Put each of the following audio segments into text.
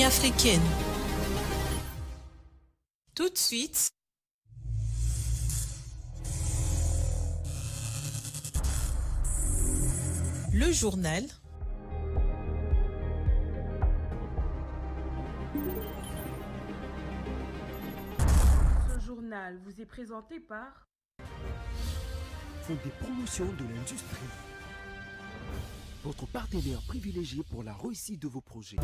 africaine. Tout de suite, le journal. Ce journal vous est présenté par Fonds des promotions de l'industrie. Votre partenaire privilégié pour la réussite de vos projets.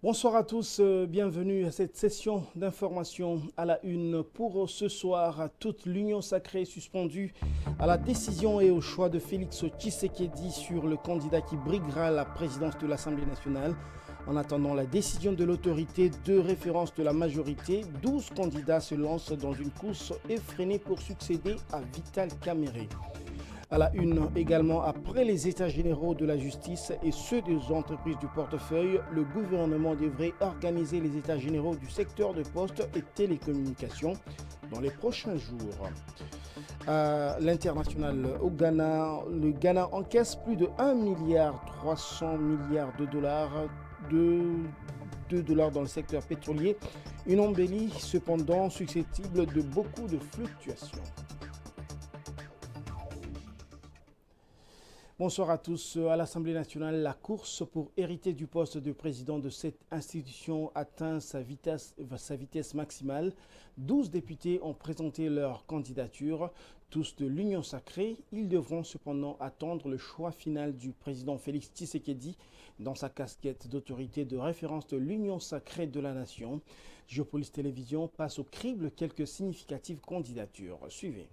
Bonsoir à tous, bienvenue à cette session d'information à la une. Pour ce soir, toute l'Union sacrée est suspendue à la décision et au choix de Félix Tshisekedi sur le candidat qui briguera la présidence de l'Assemblée nationale. En attendant la décision de l'autorité de référence de la majorité, 12 candidats se lancent dans une course effrénée pour succéder à Vital Kamerhe. À la une également, après les états généraux de la justice et ceux des entreprises du portefeuille, le gouvernement devrait organiser les états généraux du secteur de poste et télécommunications dans les prochains jours. À l'international, au Ghana, le Ghana encaisse plus de 1,3 milliard de dollars dans le secteur pétrolier, une embellie cependant susceptible de beaucoup de fluctuations. Bonsoir à tous. À l'Assemblée nationale, la course pour hériter du poste de président de cette institution atteint sa vitesse maximale. 12 députés ont présenté leur candidature, tous de l'Union sacrée. Ils devront cependant attendre le choix final du président Félix Tshisekedi dans sa casquette d'autorité de référence de l'Union sacrée de la nation. Géopolis Télévision passe au crible quelques significatives candidatures. Suivez.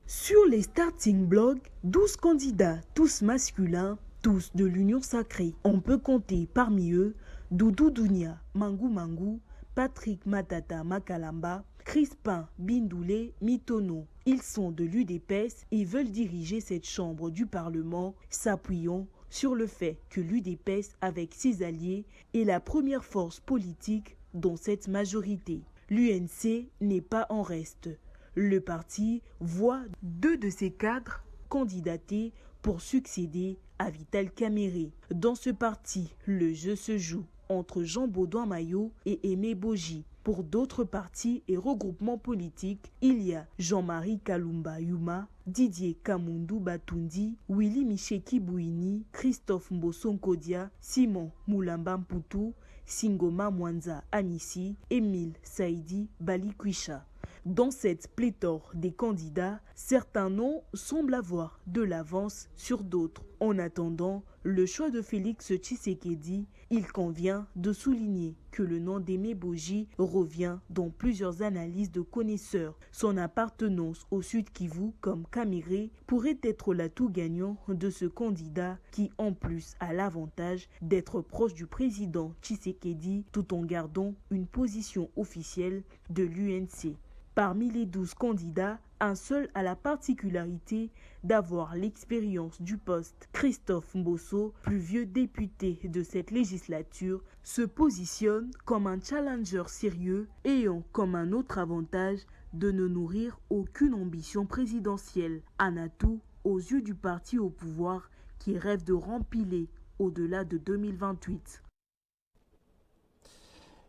Sur les starting blocks, 12 candidats, tous masculins, tous de l'Union sacrée. On peut compter parmi eux Doudou Dounia, Mangou Mangou, Patrick Matata Makalamba, Crispin Bindoulé Mitono. Ils sont de l'UDPS et veulent diriger cette chambre du Parlement, s'appuyant sur le fait que l'UDPS, avec ses alliés, est la première force politique dans cette majorité. L'UNC n'est pas en reste. Le parti voit 2 de ses cadres candidater pour succéder à Vital Kamerhe. Dans ce parti, le jeu se joue entre Jean Baudouin Maillot et Aimé Boji. Pour d'autres partis et regroupements politiques, il y a Jean-Marie Kalumba Yuma, Didier Kamundou Batundi, Willy Micheki Bouini, Christophe Mbosonkodia, Simon Moulamba Mputu, Singoma Mwanza Anisi, Émile Saïdi Balikwisha. Dans cette pléthore des candidats, certains noms semblent avoir de l'avance sur d'autres. En attendant le choix de Félix Tshisekedi, il convient de souligner que le nom d'Aimé Boji revient dans plusieurs analyses de connaisseurs. Son appartenance au Sud Kivu comme Kamerhe pourrait être l'atout gagnant de ce candidat qui en plus a l'avantage d'être proche du président Tshisekedi tout en gardant une position officielle de l'UNC. Parmi les 12 candidats, un seul a la particularité d'avoir l'expérience du poste. Christophe Mbosso, plus vieux député de cette législature, se positionne comme un challenger sérieux ayant comme un autre avantage de ne nourrir aucune ambition présidentielle. Un atout aux yeux du parti au pouvoir qui rêve de rempiler au-delà de 2028.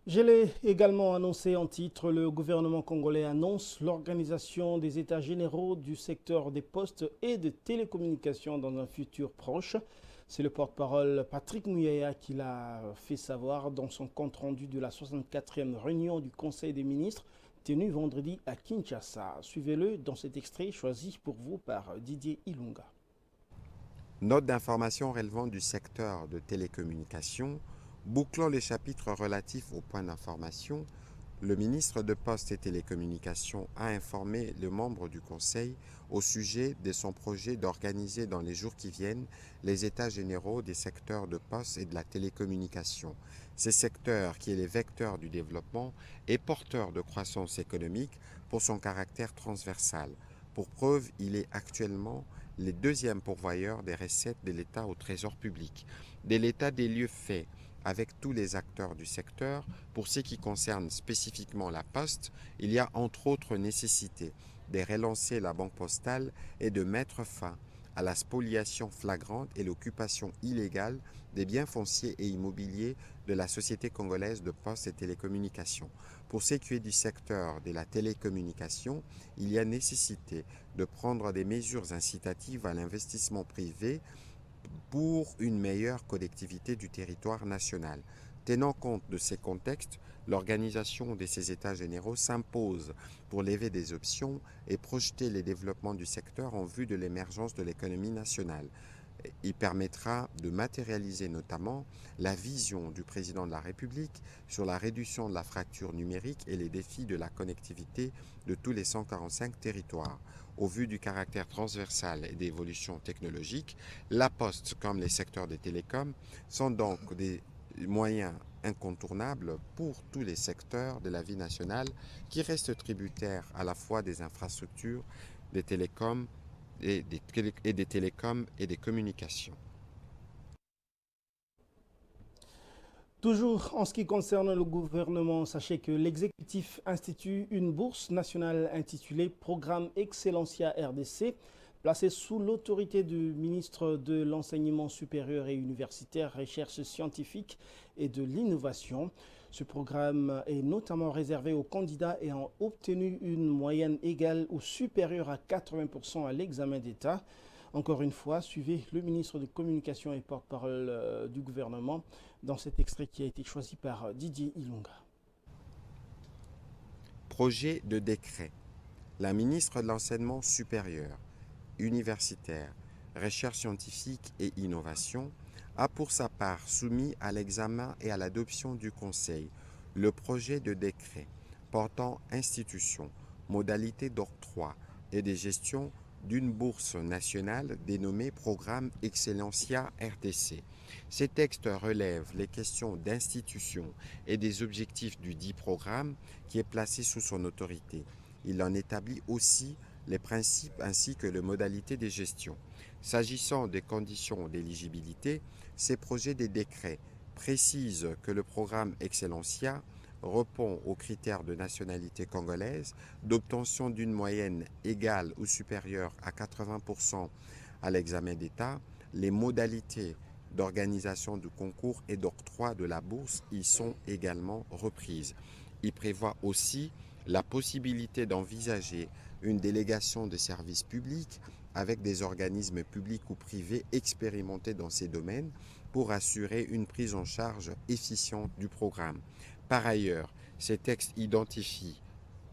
Je l'ai également annoncé en titre, le gouvernement congolais annonce l'organisation des états généraux du secteur des postes et de télécommunications dans un futur proche. C'est le porte-parole Patrick Muyaya qui l'a fait savoir dans son compte-rendu de la 64e réunion du Conseil des ministres tenue vendredi à Kinshasa. Suivez-le dans cet extrait choisi pour vous par Didier Ilunga. Note d'information relevant du secteur de télécommunications. Bouclons les chapitres relatifs aux points d'information. Le ministre de Postes et Télécommunications a informé les membres du Conseil au sujet de son projet d'organiser dans les jours qui viennent les états généraux des secteurs de poste et de la télécommunication. Ces secteurs, qui est les vecteurs du développement et porteurs de croissance économique pour son caractère transversal. Pour preuve, il est actuellement le deuxième pourvoyeur des recettes de l'État au Trésor public. De l'état des lieux fait avec tous les acteurs du secteur, pour ce qui concerne spécifiquement la Poste, il y a entre autres nécessité de relancer la banque postale et de mettre fin à la spoliation flagrante et l'occupation illégale des biens fonciers et immobiliers de la Société congolaise de Postes et Télécommunications. Pour ce qui est du secteur de la télécommunication, il y a nécessité de prendre des mesures incitatives à l'investissement privé pour une meilleure connectivité du territoire national. Tenant compte de ces contextes, l'organisation de ces états généraux s'impose pour lever des options et projeter les développements du secteur en vue de l'émergence de l'économie nationale. Il permettra de matérialiser notamment la vision du président de la République sur la réduction de la fracture numérique et les défis de la connectivité de tous les 145 territoires. Au vu du caractère transversal et d'évolution technologique, la Poste comme les secteurs des télécoms sont donc des moyens incontournables pour tous les secteurs de la vie nationale qui restent tributaires à la fois des infrastructures, des télécoms et des télécoms et des communications. Toujours en ce qui concerne le gouvernement, sachez que l'exécutif institue une bourse nationale intitulée Programme Excellencia RDC, placée sous l'autorité du ministre de l'Enseignement supérieur et universitaire, Recherche scientifique et de l'innovation. Ce programme est notamment réservé aux candidats ayant obtenu une moyenne égale ou supérieure à 80% à l'examen d'État. Encore une fois, suivez le ministre de Communication et porte-parole du gouvernement dans cet extrait qui a été choisi par Didier Ilunga. Projet de décret. La ministre de l'Enseignement supérieur, universitaire, recherche scientifique et innovation a pour sa part soumis à l'examen et à l'adoption du Conseil le projet de décret portant institution, modalités d'octroi et de gestion d'une bourse nationale dénommée Programme Excellencia RDC. Ces textes relèvent les questions d'institution et des objectifs du dit programme qui est placé sous son autorité. Il en établit aussi les principes ainsi que les modalités de gestion. S'agissant des conditions d'éligibilité, ces projets de décrets précisent que le programme Excellencia répond aux critères de nationalité congolaise, d'obtention d'une moyenne égale ou supérieure à 80% à l'examen d'État. Les modalités d'organisation du concours et d'octroi de la bourse y sont également reprises. Il prévoit aussi la possibilité d'envisager une délégation de services publics avec des organismes publics ou privés expérimentés dans ces domaines pour assurer une prise en charge efficiente du programme. Par ailleurs, ces textes identifient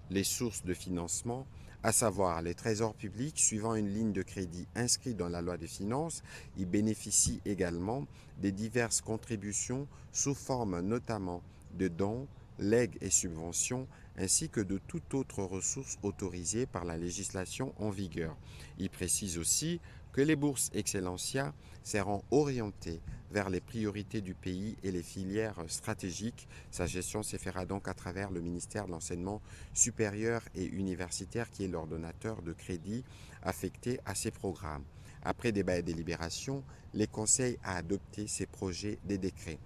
les sources de financement, à savoir les trésors publics suivant une ligne de crédit inscrite dans la loi des finances. Ils bénéficient également des diverses contributions sous forme notamment de dons, legs et subventions, ainsi que de toute autre ressource autorisée par la législation en vigueur. Il précise aussi que les bourses Excellencia seront orientées vers les priorités du pays et les filières stratégiques. Sa gestion se fera donc à travers le ministère de l'Enseignement supérieur et universitaire qui est l'ordonnateur de crédit affecté à ces programmes. Après débat et délibération, les conseils a adopté ces projets des décrets.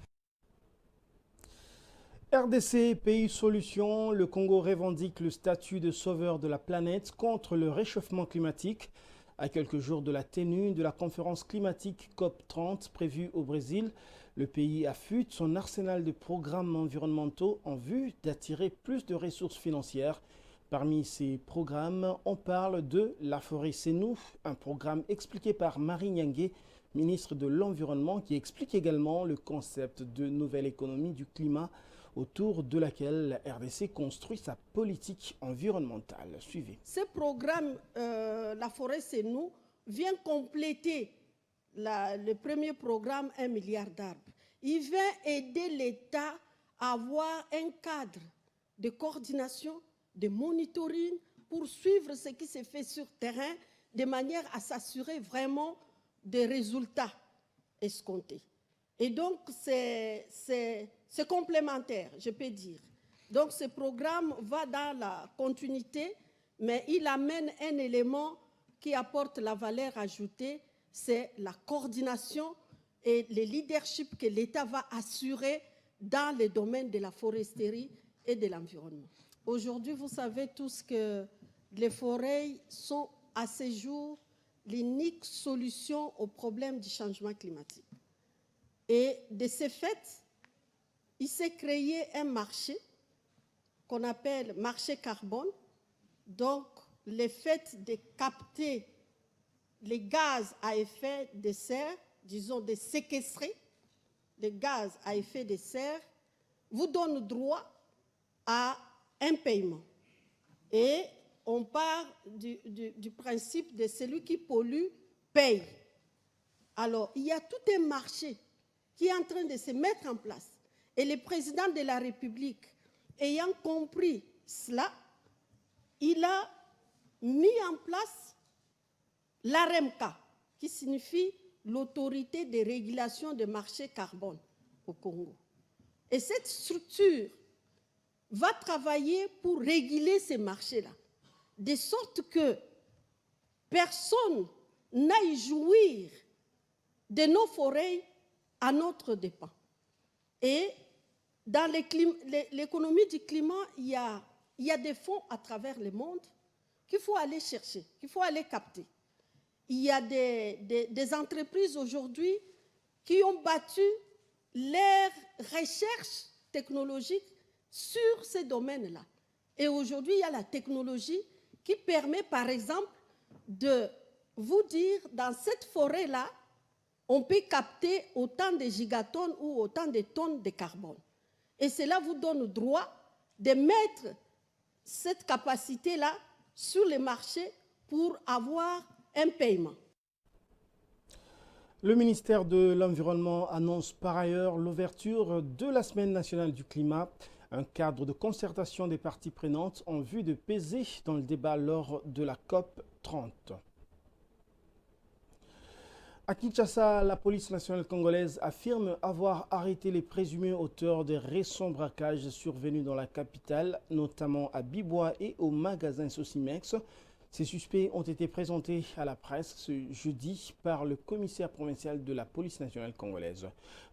RDC, pays solution, le Congo revendique le statut de sauveur de la planète contre le réchauffement climatique. À quelques jours de la tenue de la conférence climatique COP30 prévue au Brésil, le pays affûte son arsenal de programmes environnementaux en vue d'attirer plus de ressources financières. Parmi ces programmes, on parle de La Forêt C'est Nous, un programme expliqué par Marie Nyangué, ministre de l'Environnement, qui explique également le concept de nouvelle économie du climat autour de laquelle la RDC construit sa politique environnementale. Suivez. Ce programme, La Forêt C'est Nous, vient compléter le premier programme 1 milliard d'arbres. Il vient aider l'État à avoir un cadre de coordination, de monitoring, pour suivre ce qui se fait sur terrain, de manière à s'assurer vraiment des résultats escomptés. Et donc, c'est complémentaire, je peux dire. Donc, ce programme va dans la continuité, mais il amène un élément qui apporte la valeur ajoutée, c'est la coordination et le leadership que l'État va assurer dans les domaines de la foresterie et de l'environnement. Aujourd'hui, vous savez tous que les forêts sont à ce jour l'unique solution au problème du changement climatique. Et de ce fait, il s'est créé un marché qu'on appelle marché carbone. Donc, le fait de capter les gaz à effet de serre, disons de séquestrer les gaz à effet de serre, vous donne droit à un paiement. Et on part du principe de celui qui pollue paye. Alors, il y a tout un marché qui est en train de se mettre en place. Et le président de la République, ayant compris cela, il a mis en place l'AREMCA, qui signifie l'autorité de régulation des marchés carbone au Congo. Et cette structure va travailler pour réguler ces marchés-là, de sorte que personne n'aille jouir de nos forêts à notre dépens. Et dans l'économie du climat, il y a des fonds à travers le monde qu'il faut aller chercher, qu'il faut aller capter. Il y a des entreprises aujourd'hui qui ont battu leurs recherches technologiques sur ces domaines-là. Et aujourd'hui, il y a la technologie qui permet, par exemple, de vous dire, dans cette forêt-là, on peut capter autant de gigatonnes ou autant de tonnes de carbone. Et cela vous donne droit de mettre cette capacité-là sur les marchés pour avoir un paiement. Le ministère de l'Environnement annonce par ailleurs l'ouverture de la Semaine nationale du climat, un cadre de concertation des parties prenantes en vue de peser dans le débat lors de la COP 30. À Kinshasa, la police nationale congolaise affirme avoir arrêté les présumés auteurs des récents braquages survenus dans la capitale, notamment à Bibois et au magasin Sosimex. Ces suspects ont été présentés à la presse ce jeudi par le commissaire provincial de la police nationale congolaise.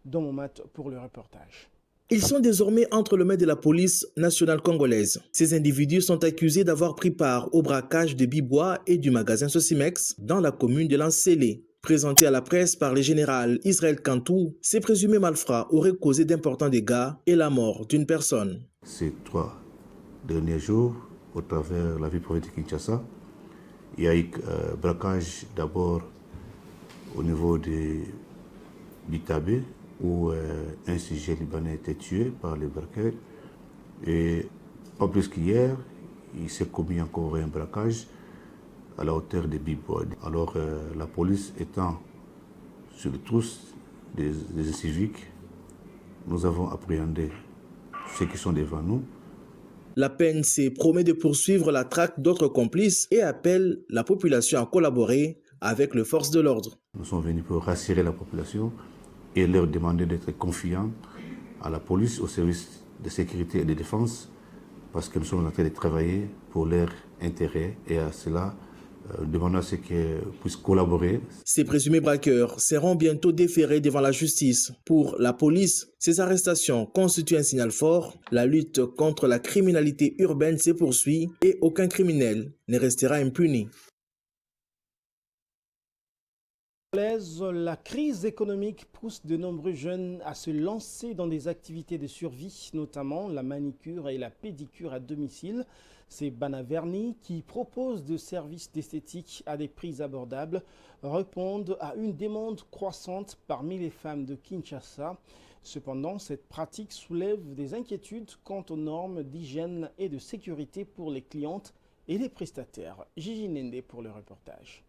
Dans mon mat pour le reportage. Ils sont désormais entre les mains de la police nationale congolaise. Ces individus sont accusés d'avoir pris part au braquage de Bibois et du magasin Sosimex dans la commune de Lansélé. Présenté à la presse par le général Israël Kantou, ces présumés malfrats auraient causé d'importants dégâts et la mort d'une personne. Ces 3 derniers jours, au travers de la ville provinciale de Kinshasa, il y a eu braquage d'abord au niveau de Bitabé, où un sujet libanais a été tué par les braqueurs. Et en plus qu'hier, il s'est commis encore un braquage à la hauteur de Bibois. Alors la police étant sur le tous des civiques, nous avons appréhendé ceux qui sont devant nous. La PNC promet de poursuivre la traque d'autres complices et appelle la population à collaborer avec les forces de l'ordre. Nous sommes venus pour rassurer la population et leur demander d'être confiants à la police, au service de sécurité et de défense, parce que nous sommes en train de travailler pour leur intérêt et à cela, demandons à ceux qui puissent collaborer. Ces présumés braqueurs seront bientôt déférés devant la justice. Pour la police, ces arrestations constituent un signal fort. La lutte contre la criminalité urbaine se poursuit et aucun criminel ne restera impuni. La crise économique pousse de nombreux jeunes à se lancer dans des activités de survie, notamment la manicure et la pédicure à domicile. Ces Banaverni, qui proposent des services d'esthétique à des prix abordables, répondent à une demande croissante parmi les femmes de Kinshasa. Cependant, cette pratique soulève des inquiétudes quant aux normes d'hygiène et de sécurité pour les clientes et les prestataires. Gigi Nende pour le reportage.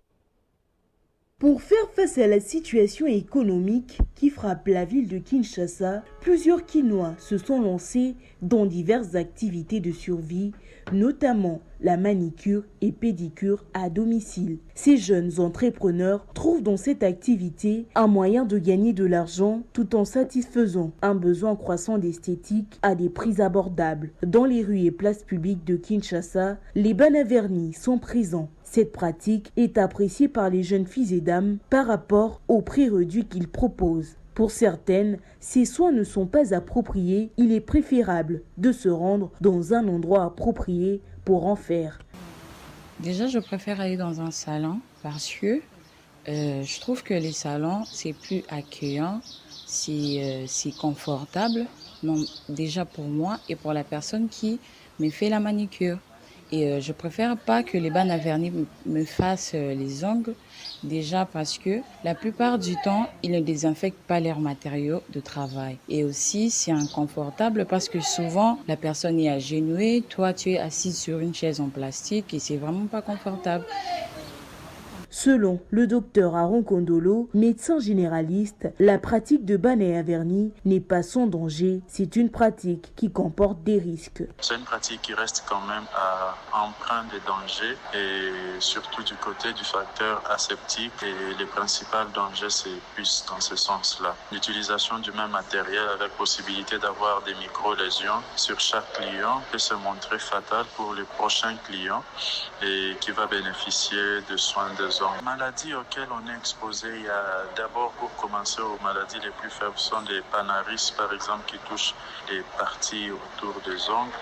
Pour faire face à la situation économique qui frappe la ville de Kinshasa, plusieurs Kinois se sont lancés dans diverses activités de survie, notamment la manicure et pédicure à domicile. Ces jeunes entrepreneurs trouvent dans cette activité un moyen de gagner de l'argent tout en satisfaisant un besoin croissant d'esthétique à des prix abordables. Dans les rues et places publiques de Kinshasa, les bancs à vernis sont présents. Cette pratique est appréciée par les jeunes filles et dames par rapport au prix réduit qu'ils proposent. Pour certaines, ces soins ne sont pas appropriés. Il est préférable de se rendre dans un endroit approprié pour en faire. Déjà, je préfère aller dans un salon parce que je trouve que les salons, c'est plus accueillant, c'est confortable, non, déjà pour moi et pour la personne qui me fait la manicure. Et je préfère pas que les bannes à vernis me fassent les ongles, déjà parce que la plupart du temps, ils ne désinfectent pas leurs matériaux de travail. Et aussi, c'est inconfortable parce que souvent, la personne est agenouillée, toi tu es assis sur une chaise en plastique et c'est vraiment pas confortable. Selon le docteur Aaron Kondolo, médecin généraliste, la pratique de bannes à vernis n'est pas sans danger. C'est une pratique qui comporte des risques. C'est une pratique qui reste quand même empreinte de danger et surtout du côté du facteur aseptique. Et les principaux dangers, c'est plus dans ce sens-là. L'utilisation du même matériel avec possibilité d'avoir des micro-lésions sur chaque client peut se montrer fatale pour les prochains clients et qui va bénéficier de soins des ongles. Les maladies auxquelles on est exposé, il y a d'abord pour commencer aux maladies les plus faibles sont des panaris par exemple qui touchent les parties autour des ongles.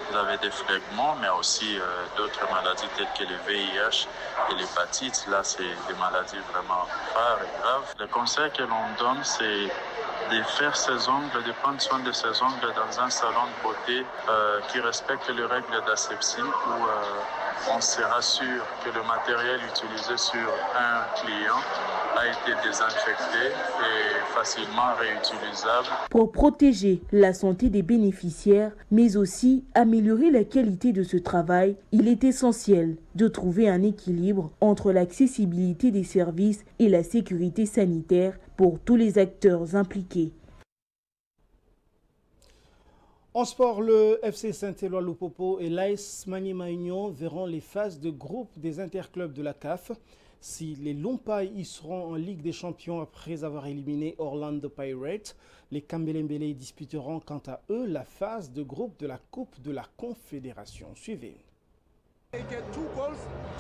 Vous avez des phlegmons mais aussi d'autres maladies telles que le VIH et l'hépatite. Là c'est des maladies vraiment rares et graves. Le conseil que l'on donne c'est de faire ses ongles, de prendre soin de ses ongles dans un salon de beauté qui respecte les règles d'asepsie où on se rassure que le matériel utilisé sur un client a été désinfecté et facilement réutilisable. Pour protéger la santé des bénéficiaires, mais aussi améliorer la qualité de ce travail, il est essentiel de trouver un équilibre entre l'accessibilité des services et la sécurité sanitaire pour tous les acteurs impliqués. En sport, le FC Saint-Éloi Lupopo et l'AS Maniema Union verront les phases de groupe des interclubs de la CAF. Si les Lompaï y seront en Ligue des Champions après avoir éliminé Orlando Pirates, les Kambelembele disputeront quant à eux la phase de groupe de la Coupe de la Confédération. Suivez.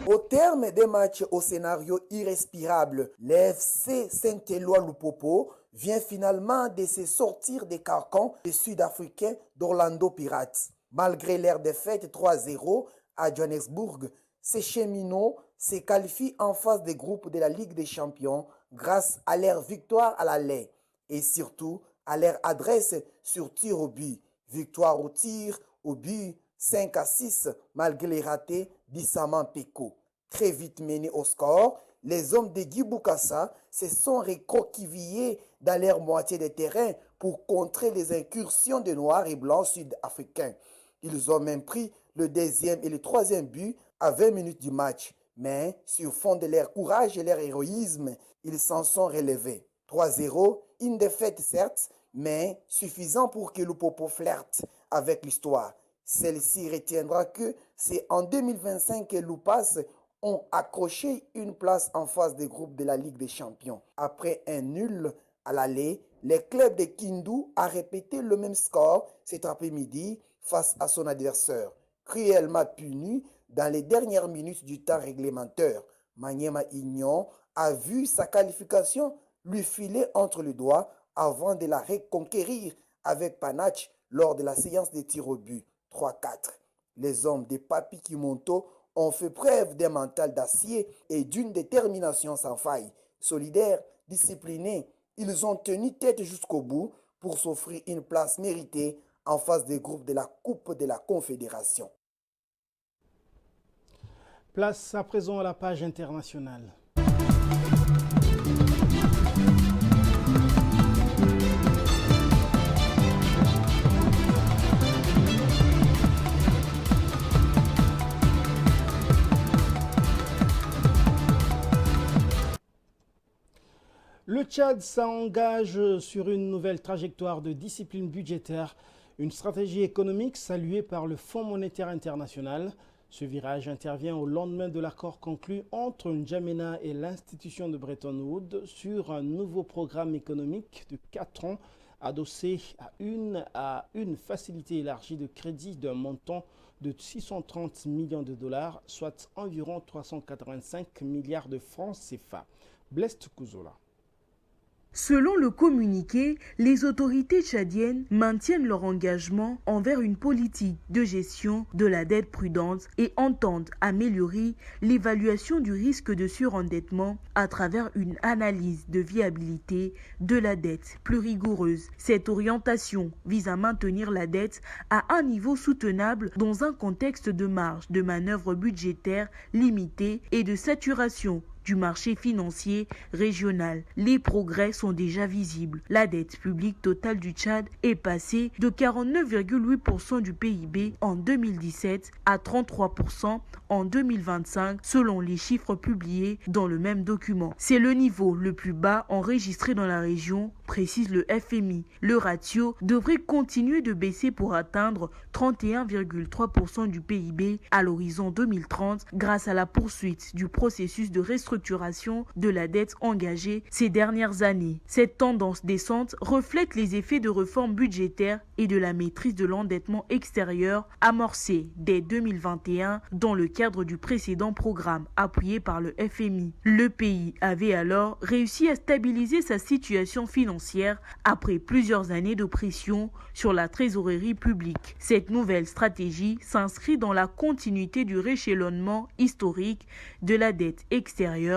Au terme des matchs au scénario irrespirable, l'FC Saint-Éloi Lupopo vient finalement de se sortir des carcans des Sud-Africains d'Orlando Pirates. Malgré leur défaite 3-0 à Johannesburg, ces cheminots se qualifient en phase de groupe de la Ligue des Champions grâce à leur victoire à l'aller et surtout à leur adresse sur tir au but. Victoire au tir au but 5-6 malgré les ratés d'Issama Peko. Très vite menés au score, les hommes de Guy Bukasa se sont recroquevillés dans leur moitié de terrain pour contrer les incursions de Noirs et Blancs sud-africains. Ils ont même pris le deuxième et le troisième but à 20 minutes du match. Mais sur fond de leur courage et leur héroïsme, ils s'en sont relevés. 3-0, une défaite certes, mais suffisant pour que Lupopo flirte avec l'histoire. Celle-ci retiendra que c'est en 2025 que Lupas ont accroché une place en phase de groupe de la Ligue des Champions. Après un nul à l'aller, le club de Kindu a répété le même score cet après-midi face à son adversaire. Cruellement puni dans les dernières minutes du temps réglementaire, Maniema Union a vu sa qualification lui filer entre les doigts avant de la reconquérir avec panache lors de la séance de tir au but 3-4. Les hommes de Papi Kimonto ont fait preuve d'un mental d'acier et d'une détermination sans faille. Solidaires, disciplinés, ils ont tenu tête jusqu'au bout pour s'offrir une place méritée en phase des groupes de la Coupe de la Confédération. Place à présent à la page internationale. Le Tchad s'engage sur une nouvelle trajectoire de discipline budgétaire, une stratégie économique saluée par le Fonds monétaire international. Ce virage intervient au lendemain de l'accord conclu entre N'Djamena et l'institution de Bretton Woods sur un nouveau programme économique de 4 ans adossé à une facilité élargie de crédit d'un montant de 630 millions de dollars, soit environ 385 milliards de francs CFA. Blest Kouzola. Selon le communiqué, les autorités tchadiennes maintiennent leur engagement envers une politique de gestion de la dette prudente et entendent améliorer l'évaluation du risque de surendettement à travers une analyse de viabilité de la dette plus rigoureuse. Cette orientation vise à maintenir la dette à un niveau soutenable dans un contexte de marge de manœuvre budgétaire limitée et de saturation du marché financier régional. Les progrès sont déjà visibles. La dette publique totale du Tchad est passée de 49,8% du PIB en 2017 à 33% en 2025 selon les chiffres publiés dans le même document. C'est le niveau le plus bas enregistré dans la région, précise le FMI. Le ratio devrait continuer de baisser pour atteindre 31,3% du PIB à l'horizon 2030 grâce à la poursuite du processus de restructuration de la dette engagée ces dernières années. Cette tendance descente reflète les effets de réformes budgétaires et de la maîtrise de l'endettement extérieur amorcée dès 2021 dans le cadre du précédent programme appuyé par le FMI. Le pays avait alors réussi à stabiliser sa situation financière après plusieurs années de pression sur la trésorerie publique. Cette nouvelle stratégie s'inscrit dans la continuité du rééchelonnement historique de la dette extérieure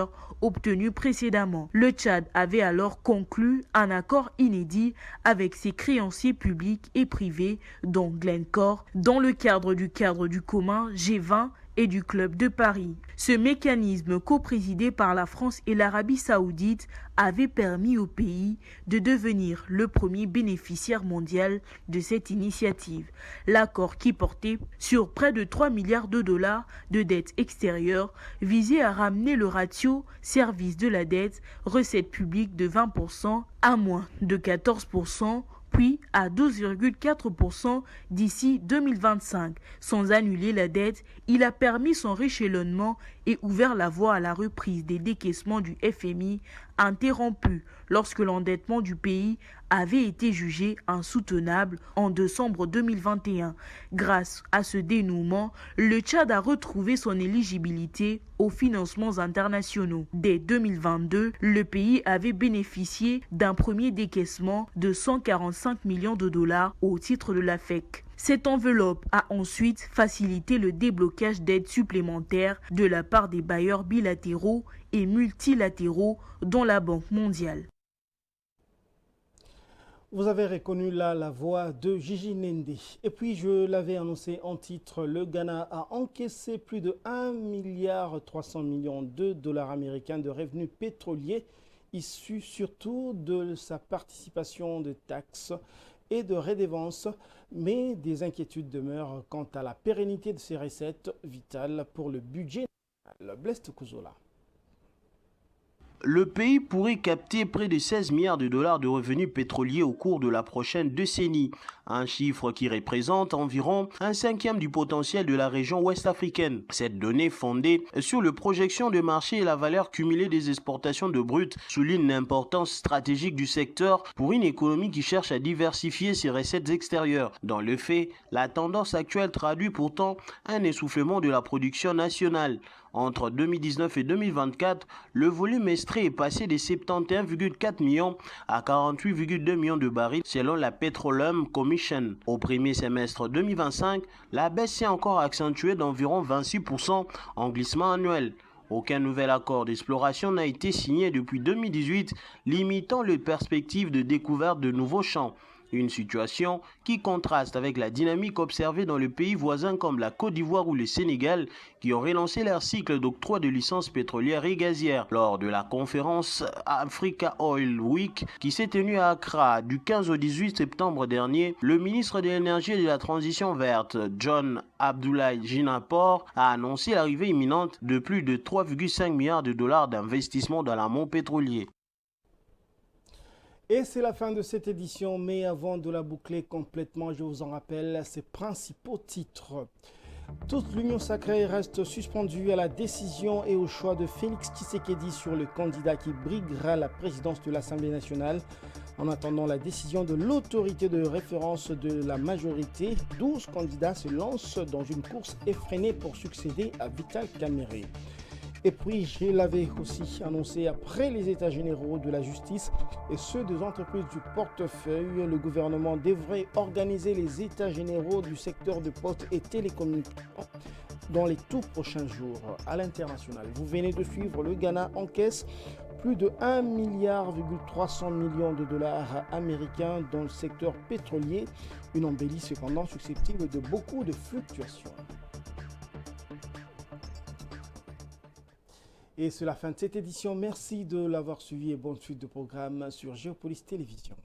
obtenu précédemment. Le Tchad avait alors conclu un accord inédit avec ses créanciers publics et privés, dont Glencore, dans le cadre du commun G20 et du Club de Paris. Ce mécanisme coprésidé par la France et l'Arabie Saoudite avait permis au pays de devenir le premier bénéficiaire mondial de cette initiative. L'accord qui portait sur près de 3 milliards de dollars de dette extérieure visait à ramener le ratio service de la dette recettes publiques de 20% à moins de 14%, puis à 12,4% d'ici 2025. Sans annuler la dette, il a permis son rééchelonnement et ouvert la voie à la reprise des décaissements du FMI, interrompu lorsque l'endettement du pays avait été jugé insoutenable en décembre 2021. Grâce à ce dénouement, le Tchad a retrouvé son éligibilité aux financements internationaux. Dès 2022, le pays avait bénéficié d'un premier décaissement de 145 millions de dollars au titre de la FEC. Cette enveloppe a ensuite facilité le déblocage d'aides supplémentaires de la part des bailleurs bilatéraux et multilatéraux, dont la Banque mondiale. Vous avez reconnu là la voix de Gigi Nende. Et puis, je l'avais annoncé en titre, le Ghana a encaissé plus de 1,3 milliard de dollars américains de revenus pétroliers issus surtout de sa participation de taxes et de redevances, mais des inquiétudes demeurent quant à la pérennité de ces recettes vitales pour le budget national. Blest Kouzola. Le pays pourrait capter près de 16 milliards de dollars de revenus pétroliers au cours de la prochaine décennie, un chiffre qui représente environ 1/5 du potentiel de la région ouest africaine. Cette donnée fondée sur les projections de marché et la valeur cumulée des exportations de brut souligne l'importance stratégique du secteur pour une économie qui cherche à diversifier ses recettes extérieures. Dans le fait, la tendance actuelle traduit pourtant un essoufflement de la production nationale. Entre 2019 et 2024, le volume extrait est passé de 71,4 millions à 48,2 millions de barils selon la Petroleum Commission. Au premier semestre 2025, la baisse s'est encore accentuée d'environ 26% en glissement annuel. Aucun nouvel accord d'exploration n'a été signé depuis 2018, limitant les perspectives de découverte de nouveaux champs. Une situation qui contraste avec la dynamique observée dans les pays voisins comme la Côte d'Ivoire ou le Sénégal qui ont relancé leur cycle d'octroi de licences pétrolières et gazières. Lors de la conférence Africa Oil Week qui s'est tenue à Accra du 15 au 18 septembre dernier, le ministre de l'Énergie et de la Transition verte, John Abdoulaye Jinapor, a annoncé l'arrivée imminente de plus de 3,5 milliards de dollars d'investissement dans l'amont pétrolier. Et c'est la fin de cette édition, mais avant de la boucler complètement, je vous en rappelle ses principaux titres. Toute l'Union sacrée reste suspendue à la décision et au choix de Félix Tshisekedi sur le candidat qui briguera la présidence de l'Assemblée nationale. En attendant la décision de l'autorité de référence de la majorité, 12 candidats se lancent dans une course effrénée pour succéder à Vital Kamerhe. Et puis, je l'avais aussi annoncé après les états généraux de la justice et ceux des entreprises du portefeuille, le gouvernement devrait organiser les états généraux du secteur de postes et télécommunications dans les tout prochains jours. À l'international, vous venez de suivre, le Ghana encaisse plus de 1,3 milliard de dollars américains dans le secteur pétrolier, une embellie cependant susceptible de beaucoup de fluctuations. Et c'est la fin de cette édition. Merci de l'avoir suivi et bonne suite de programme sur Géopolis Télévision.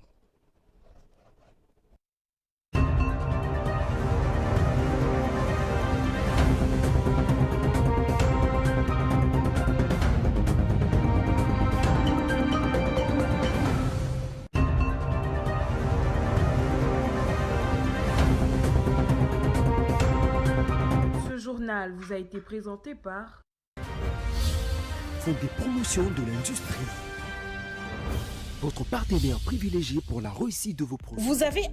Ce journal vous a été présenté par Des promotions de l'industrie. Votre partenaire privilégié pour la réussite de vos projets. Vous avez